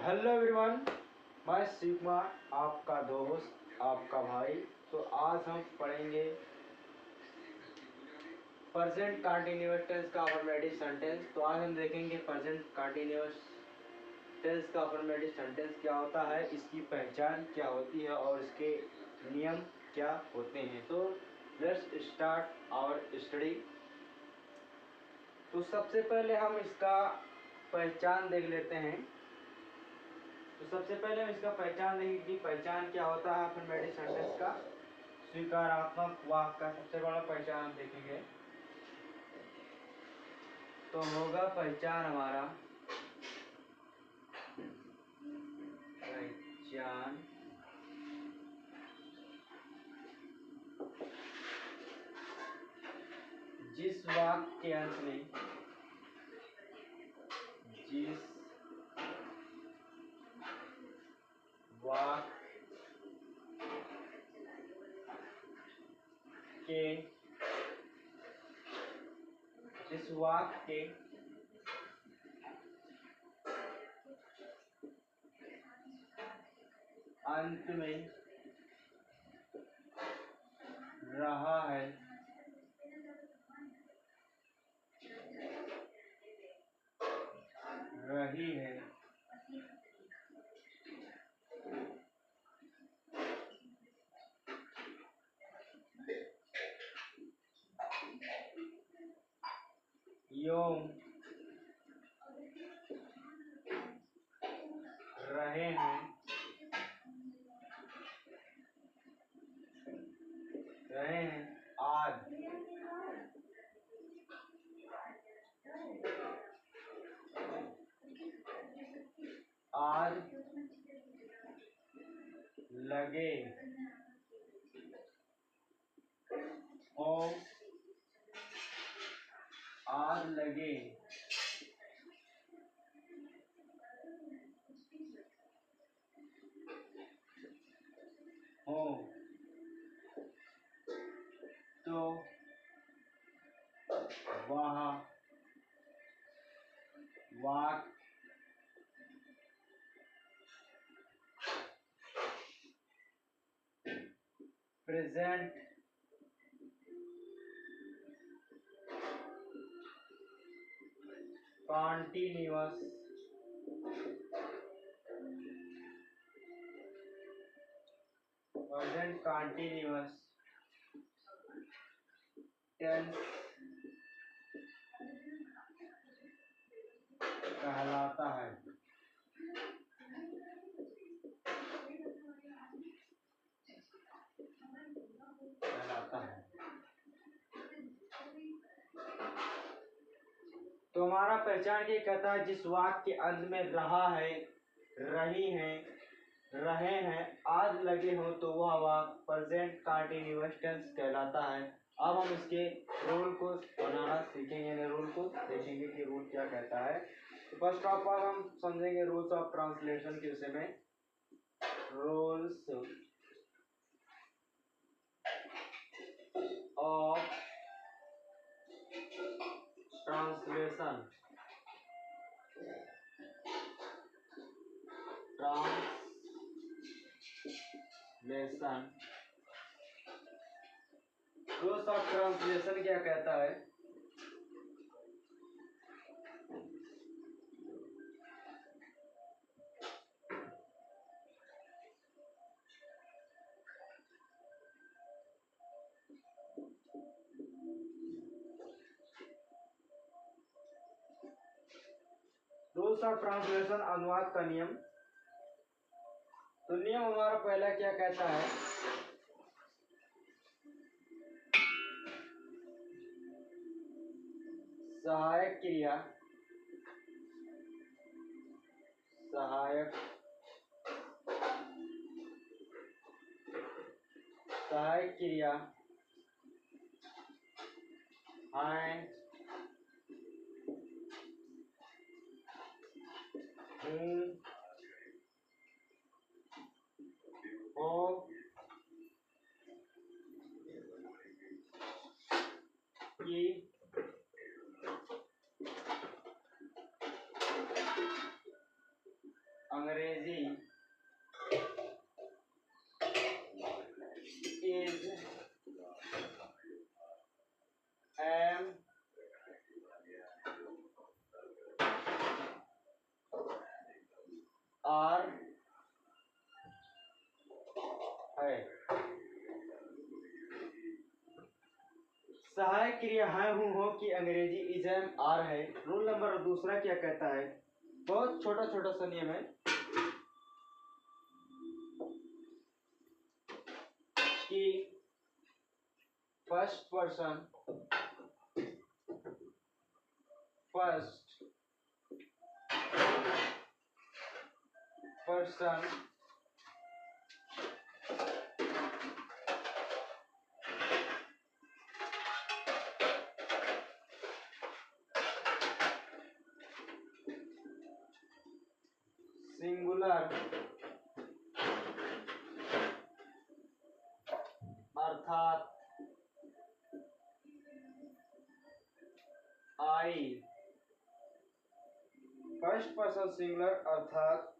Hello everyone, मैं शिव कुमार, आपका दोस्त, आपका भाई। तो आज हम पढ़ेंगे प्रेजेंट कंटीन्यूअस टेंस का अफर्मेटिव सेंटेंस। तो आज हम देखेंगे प्रेजेंट कंटीन्यूअस टेंस का अफर्मेटिव सेंटेंस क्या होता है, इसकी पहचान क्या होती है और इसके नियम क्या होते हैं। तो लेट्स स्टार्ट आवर स्टडी। तो सबसे पहले हम इसका पहचान देख लेते हैं। तो सबसे पहले हम इसका पहचान देखेंगे कि पहचान क्या होता है अफर्मेटिव सेंटेंस का। स्वीकारात्मक वाक्य का सबसे बड़ा पहचान हम देखेंगे। तो होगा पहचान हमारा पहचान जिस वाक्य के अंत में जिस वाक्य के अंत में रहा है रही है यों रहे हैं आज लगे हो आज लगे हो तो वहाँ वाक्य प्रेजेंट कॉन्टिन्यूअस टेंस कहलाता है। तो हमारा पहचान ये कहता है जिस वाक्य के अंत में रहा है, रही है, रहे हैं, आज लगे हो तो वह वाक्य प्रेजेंट कंटीन्यूअस टेंस कहलाता है। अब हम इसके रूल को बनाना सीखेंगे, रूल को देखेंगे कि रूल क्या कहता है। तो फर्स्ट ऑफ ऑल हम समझेंगे रूल्स ऑफ ट्रांसलेशन के विषय में। Rules of translation rules of translation क्या कहता है। रूल्स ऑफ ट्रांसलेशन अनुवाद का नियम। तो नियम हमारा पहला क्या कहता है, सहायक क्रिया हैं, हो कि अंग्रेजी सहायक क्रिया है हूँ हो की अंग्रेजी इज एम आर है। रूल नंबर दूसरा क्या कहता है, बहुत छोटा छोटा सा नियम है कि फर्स्ट पर्सन सिंगुलर अर्थात आई, फर्स्ट पर्सन सिंगुलर अर्थात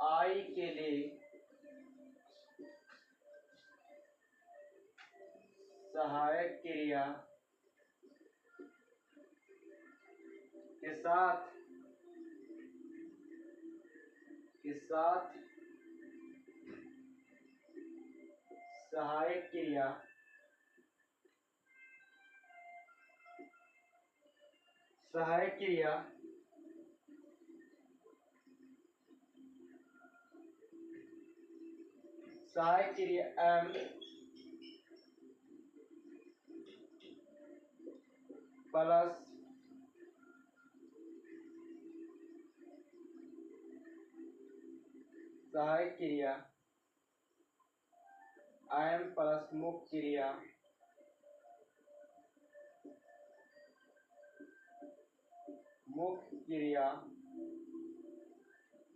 आई के लिए सहायक क्रिया के साथ सहायक क्रिया एम प्लस सहायक क्रिया एम प्लस मुख्य क्रिया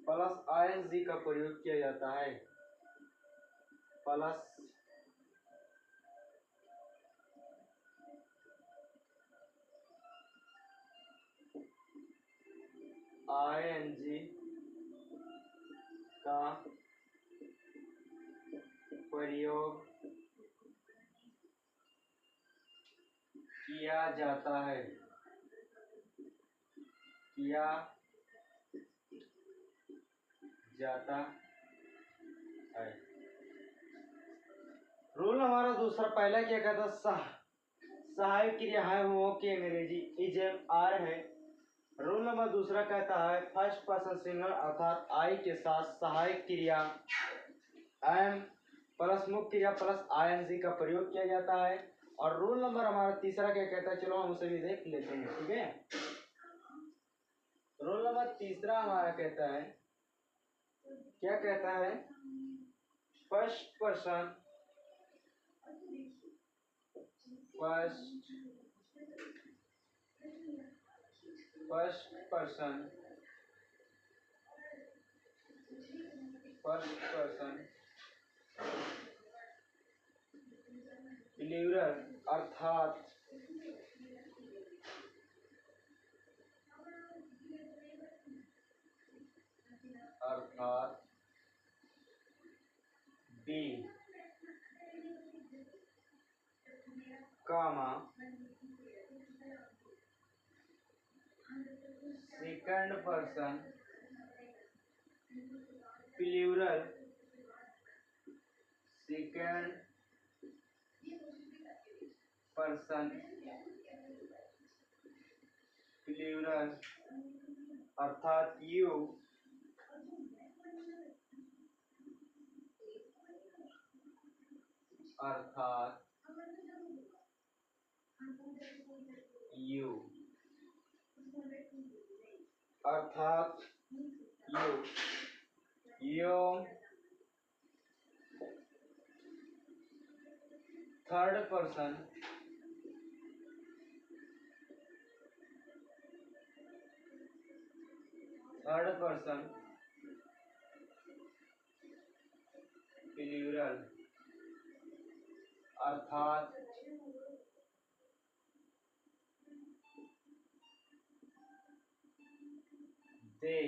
प्लस आईएनजी का प्रयोग किया जाता है। प्लस आईएनजी का प्रयोग किया जाता है। रूल हमारा दूसरा पहला क्या कहता है, सहायक क्रिया है वो की अंग्रेजी इज एम आर है। रूल नंबर दूसरा कहता है फर्स्ट पर्सन सिंगुलर अर्थात आई के साथ सहायक क्रिया एम प्लस मुख्य क्रिया प्लस आईएनजी का प्रयोग किया जाता है। और रूल नंबर हमारा तीसरा क्या कहता है, चलो हम उसे भी देख लेते हैं, ठीक है। रूल नंबर तीसरा हमारा कहता है, क्या कहता है, फर्स्ट पर्सन प्लूरल अर्थात we comma second person plural अर्थात यू यो थर्ड पर्सन प्लूरल अर्थात दे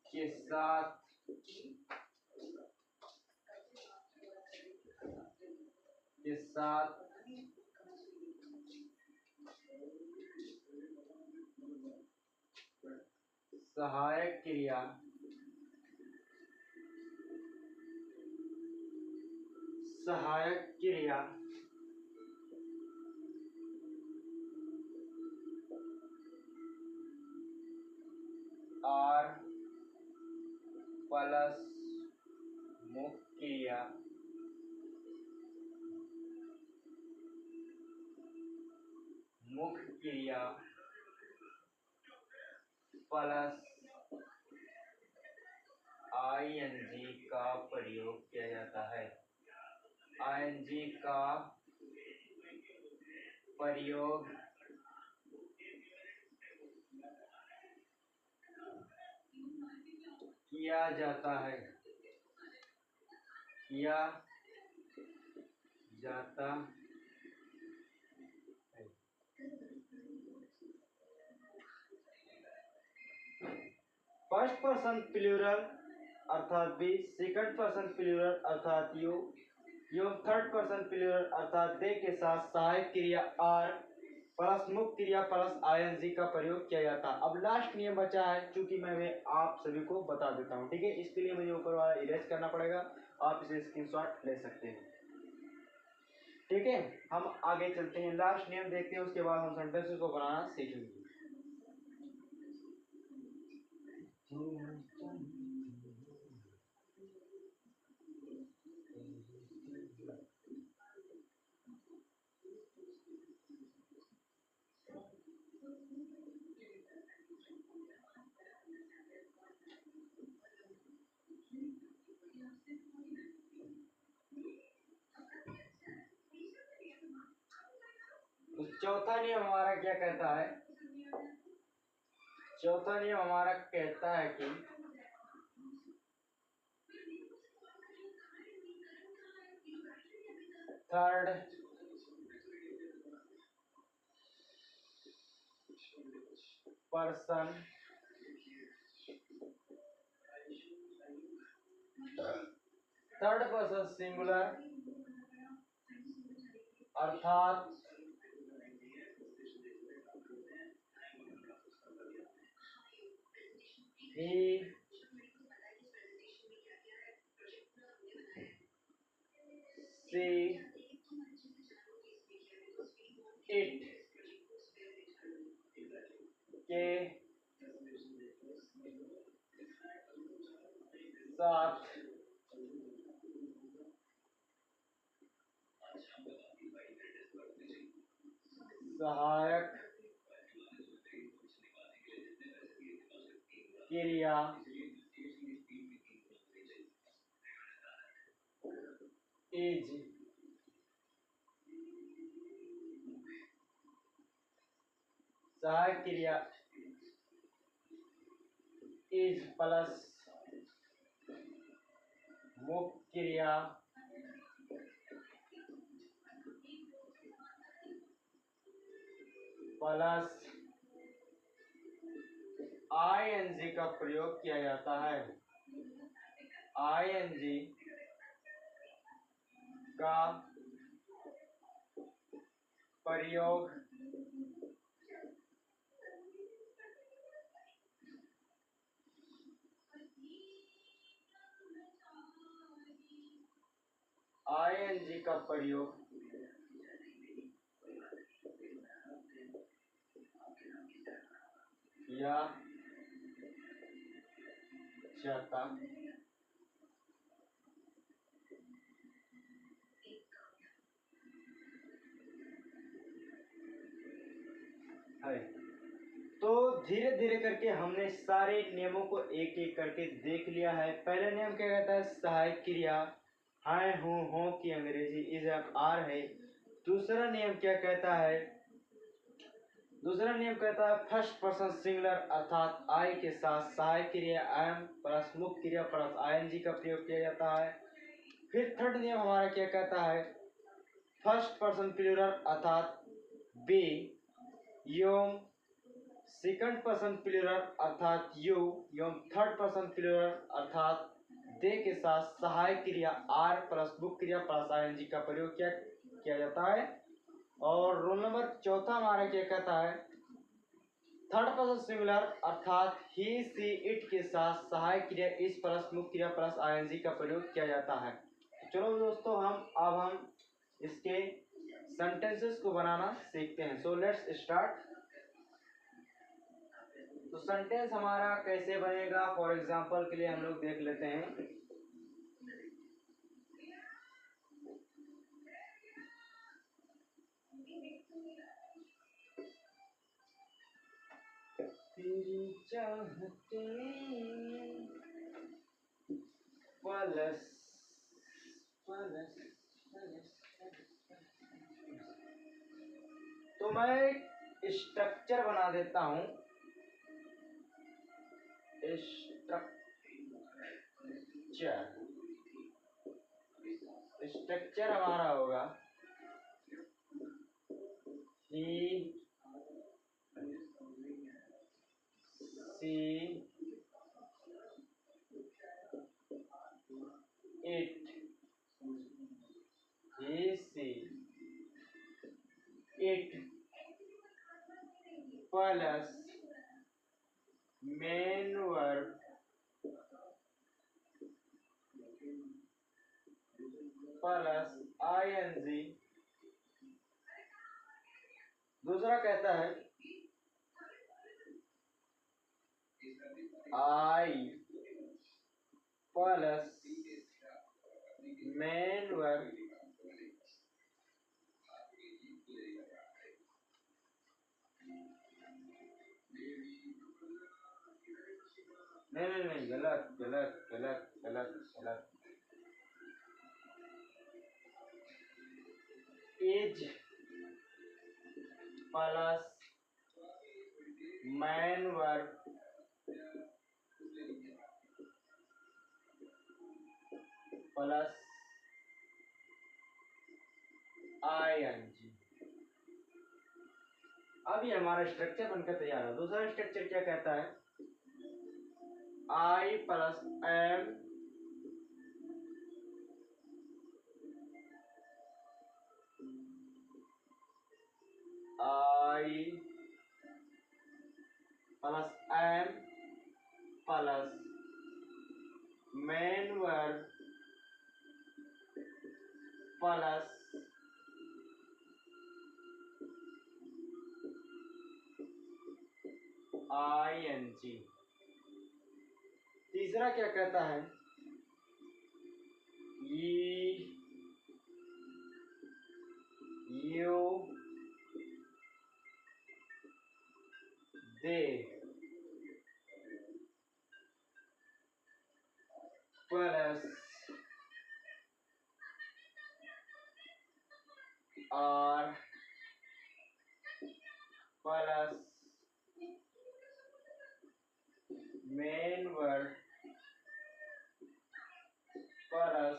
के साथ सहायक क्रिया सहायक क्रिया आर प्लस मुख्य क्रिया प्लस आईएनजी का प्रयोग किया जाता है। आईएनजी का प्रयोग किया जाता है। फर्स्ट पर्सन प्लूरल अर्थात बी, सेकंड पर्सन प्लूरल अर्थात यू, थर्ड पर्सन प्लूरल अर्थात दे के साथ सहायक क्रिया आर प्लस मुख्य क्रिया प्लस आईएनजी का प्रयोग किया जाता है। अब लास्ट नियम बचा है, चूंकि मैं आप सभी को बता देता हूँ, ठीक है। इसके लिए मुझे ऊपर वाला इरेज करना पड़ेगा, आप इसे स्क्रीनशॉट ले सकते हैं, ठीक है। हम आगे चलते हैं, लास्ट नियम देखते हैं, उसके बाद हम सेंटेंसेस को बनाना सीखेंगे। चौथा नियम हमारा क्या कहता है? चौथा नियम हमारा कहता है कि थर्ड पर्सन सिंगुलर अर्थात he, she, it के साथ सहायक क्रिया इज सहायक क्रिया इज प्लस मुख्य क्रिया प्लस आईएनजी का प्रयोग किया जाता है। आईएनजी का प्रयोग आईएनजी का प्रयोग किया जाता है। तो धीरे धीरे करके हमने सारे नियमों को एक एक करके देख लिया है। पहला नियम क्या कहता है? सहायक क्रिया है, हूँ, हो की अंग्रेजी इज आर है। दूसरा नियम क्या कहता है? दूसरा नियम कहता है फर्स्ट पर्सन सिंगुलर अर्थात आई के साथ सहायक क्रिया एम प्लस मुख्य क्रिया प्लस आईएनजी का प्रयोग किया जाता है। फिर थर्ड नियम हमारा क्या कहता है? फर्स्ट पर्सन प्लूरल अर्थात बी योम, सेकंड पर्सन प्लूरल अर्थात यू एवं थर्ड पर्सन प्लूरल अर्थात दे के साथ सहायक क्रिया आर प्लस मुख्य क्रिया प्लस आईएनजी का प्रयोग किया जाता है। और रोल नंबर चौथा हमारा क्या कहता है? थर्ड पर्सन सिंगुलर अर्थात ही, सी, इट के साथ सहायक क्रिया इस प्लस मुख्य क्रिया प्लस आईएनजी का प्रयोग किया जाता है। चलो दोस्तों हम इसके सेंटेंसेस को बनाना सीखते हैं। So let's start. तो सेंटेंस हमारा कैसे बनेगा, फॉर एग्जांपल के लिए हम लोग देख लेते हैं। तेरी चाहते पलस पलस पलस। तो मैं स्ट्रक्चर बना देता हूं। स्ट्रक्चर हमारा होगा he she it, he she it plus main verb plus ING. दूसरा कहता है आई प्लस मेन वर्ब नहीं, गलत गलत गलत गलत गलत। Is plus main verb plus ING. अब ये हमारा स्ट्रक्चर बनकर तैयार है। दूसरा स्ट्रक्चर क्या कहता है, I plus am I plus am plus main verb plus ING. तीसरा क्या कहता है, you they plus are plus main verb plus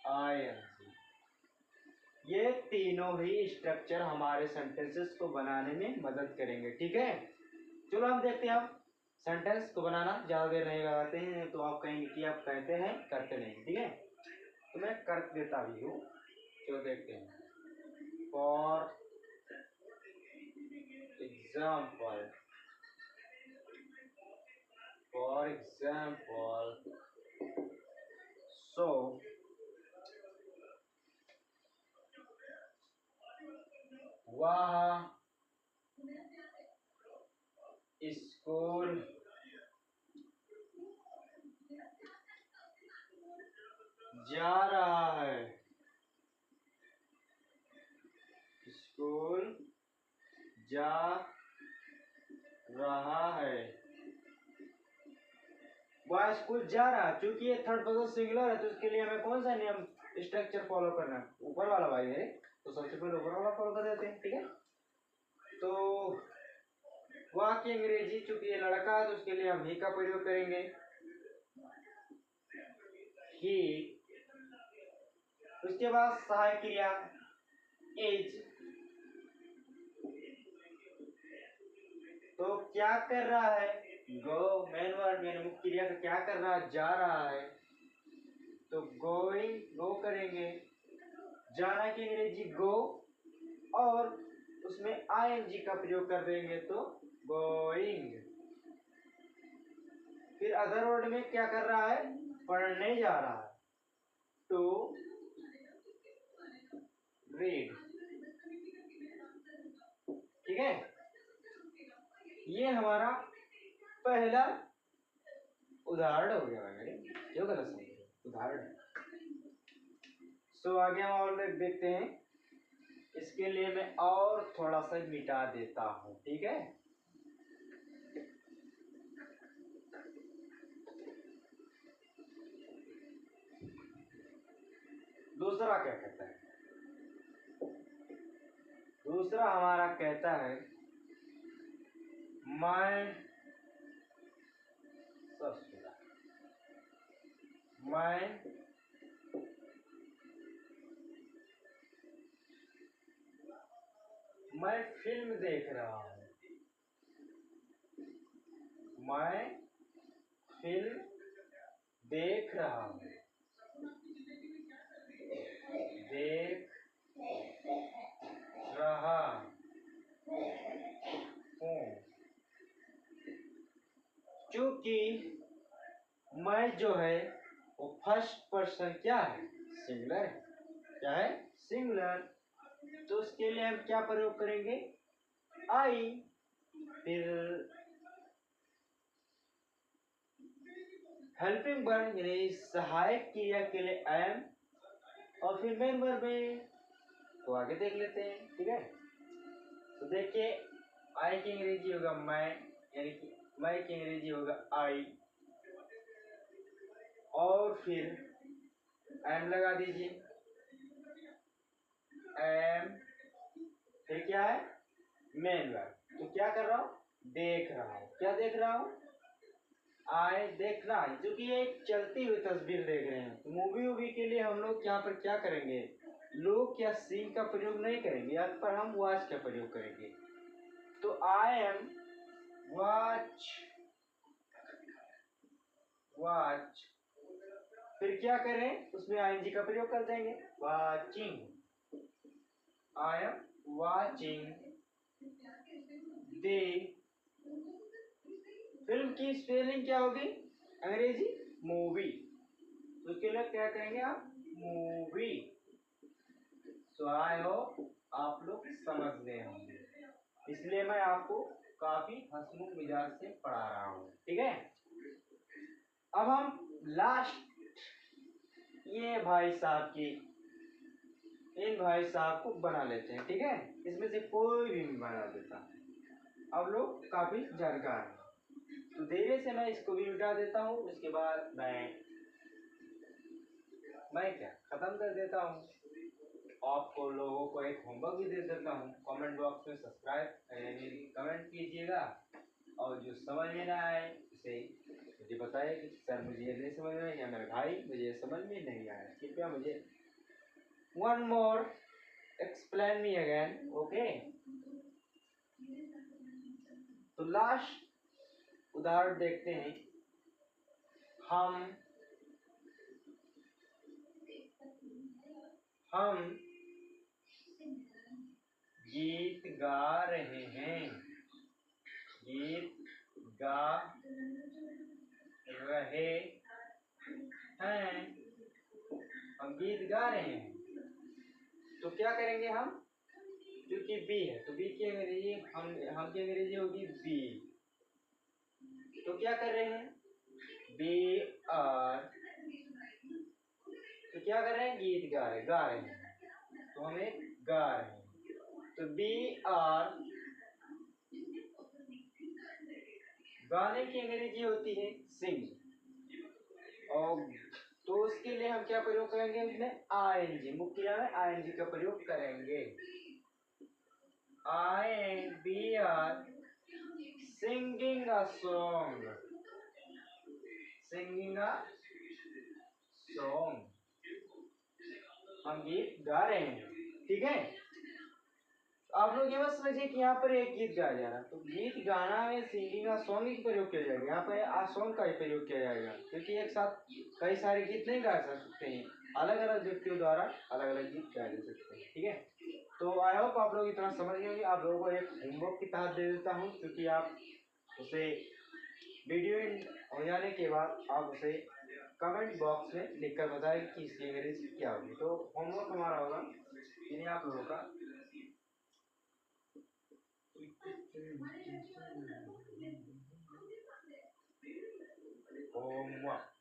ING. ये तीनों ही स्ट्रक्चर हमारे सेंटेंसेस को बनाने में मदद करेंगे। ठीक है, चलो हम देखते हैं। हम सेंटेंस को बनाना ज़्यादा देर नहीं लगाते हैं, तो आप कहेंगे कि आप कहते हैं करते नहीं। ठीक है, तो मैं कर देता भी हूँ। चलो देखते हैं। फॉर एग्जाम्पल, सो वह स्कूल जा रहा है, स्कूल जा रहा है। वह स्कूल जा रहा है। चूंकि ये थर्ड पर्सन सिंगुलर है, तो इसके लिए हमें कौन सा नियम स्ट्रक्चर फॉलो करना है, ऊपर वाला भाई है, तो सबसे पहले ऊपर वाला फॉलो कर देते हैं। ठीक है, तो वह की अंग्रेजी, चूंकि ये लड़का है तो उसके लिए हम ही का प्रयोग करेंगे, ही। उसके बाद सहायक क्रिया इज। तो क्या कर रहा है, गो। मेन वर्ड मेन मुख्य क्रिया का क्या कर रहा है, जा रहा है, तो गोइंग, गो करेंगे। जाना की अंग्रेजी गो, और उसमें आईएनजी का प्रयोग कर देंगे तो गोइंग। फिर अदर वर्ड में क्या कर रहा है, पढ़ने जा रहा है, टू रीड। ठीक है, ये हमारा पहला उदाहरण हो गया मेरे, क्यों गलत नहीं उदाहरण। सो आगे हम और देखते हैं। इसके लिए मैं और थोड़ा सा मिटा देता हूं, ठीक है। दूसरा क्या कहता है? दूसरा हमारा कहता है मैं मैं फिल्म देख रहा हूँ। मैं फिल्म देख रहा हूँ। देख रहा हूँ। क्योंकि मैं जो है वो फर्स्ट पर्सन क्या है? सिंगुलर है। क्या है? सिंगुलर। तो उसके लिए हम क्या प्रयोग करेंगे? आई। फिर हेल्पिंग वर्ब यानी सहायक क्रिया के लिए एम, और फिर मेन वर्ब में तो आगे देख लेते हैं, ठीक है। तो देखिए, आई की अंग्रेजी होगा मैं, यानी कि मैं की अंग्रेजी होगा आई, और फिर एम लगा दीजिए। एम फिर क्या है? Main verb. तो क्या कर रहा हूँ? देख रहा हूँ। क्या देख रहा हूँ? आए देखना, क्योंकि ये एक चलती हुई तस्वीर देख रहे हैं। तो मूवी वूवी के लिए हम लोग यहाँ पर क्या करेंगे? लुक या सीन का प्रयोग नहीं करेंगे, यहाँ पर हम वॉच का प्रयोग करेंगे। तो आई एम वॉच, वॉच। फिर क्या करें? उसमें आईएनजी का प्रयोग कर देंगे, watching. I am watching the film की स्पेलिंग क्या होगी? अंग्रेजी मूवी। तो उसके लिए क्या कहेंगे आप? मूवी। सो आई होप आप लोग समझ गए होंगे, इसलिए मैं आपको काफी हंसमुख मिजाज से पढ़ा रहा हूँ, ठीक है। अब हम लास्ट ये भाई साहब की, इन भाई साहब को बना लेते हैं, ठीक है। इसमें से कोई भी बना देता, अब लोग काफी जानकार हैं। तो धीरे से मैं इसको भी मिटा देता हूँ, उसके बाद मैं क्या खत्म कर देता हूँ। आपको लोगों को एक होमवर्क भी दे देता हूँ। कमेंट बॉक्स में सब्सक्राइब यानी कमेंट कीजिएगा, और जो समझ में ना आए उसे मुझे बताइए कि सर मुझे ये नहीं समझ में आया, या मेरे भाई मुझे समझ में नहीं आया, कृपया मुझे one more explain me again, okay. तो लास्ट उदाहरण देखते हैं। हम गीत गा रहे हैं। गीत गा रहे हैं। हम गीत गा रहे हैं। तो क्या करेंगे हम? क्योंकि बी है तो बी की अंग्रेजी हम की अंग्रेजी होगी बी। तो क्या कर रहे हैं? We are. तो क्या कर रहे हैं? गीत गा रहे हैं। तो हमें गा रहे हैं, तो बी आर। गाने की अंग्रेजी होती है सिंग, और तो उसके लिए हम क्या प्रयोग करेंगे? उसमें आईएनजी, मुख्य में आईएनजी का प्रयोग करेंगे। I be are singing a song. Singing a song, हम गीत गा रहे हैं, ठीक है। आप लोग ये मत समझिए कि यहाँ पर एक गीत गाया जा रहा है। तो गीत गाना में सिंगिंग का सॉन्ग ही प्रयोग किया जाएगा, यहाँ पर आ सॉन्ग का ही प्रयोग किया जाएगा, क्योंकि एक साथ कई सारे गीत नहीं गा सकते हैं, अलग अलग व्यक्तियों द्वारा अलग अलग गीत गाए जा सकते हैं, ठीक है। तो आई होप आप लोग इतना समझ गए होंगे। आप लोगों को एक होमवर्क की तरह दे देता हूँ, क्योंकि आप उसे वीडियो हो जाने के बाद आप उसे कमेंट बॉक्स में लिखकर बताएं कि इसकी अंग्रेजी क्या होगी। तो होमवर्क हमारा होगा इन्हें आप लोगों का होमवर्क।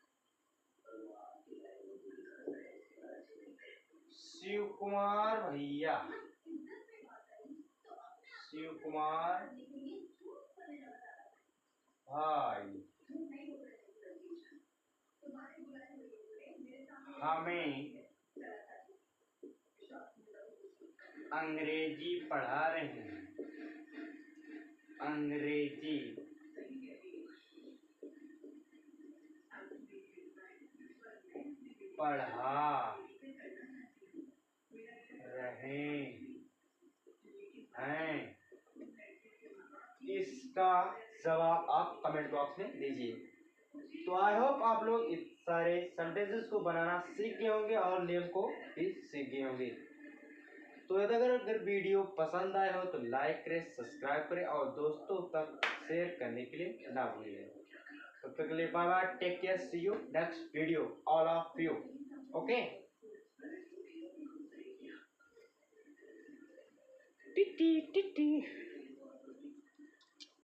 शिव कुमार भैया, शिव कुमार भाई हमें अंग्रेजी पढ़ा रहे हैं, अंग्रेजी पढ़ा रहे हैं। इसका जवाब आप कमेंट बॉक्स में दीजिए। तो आई होप आप लोग इस सारे सेंटेंसेस को बनाना सीख गए होंगे और नेम को भी सीख गए होंगे। तो अगर वीडियो पसंद आए हो तो लाइक करें, सब्सक्राइब करें और दोस्तों तक शेयर करने के लिए ना भूलें। तब तक के लिए bye bye, take care, see you next video all of you. Okay, टिटी टिटी।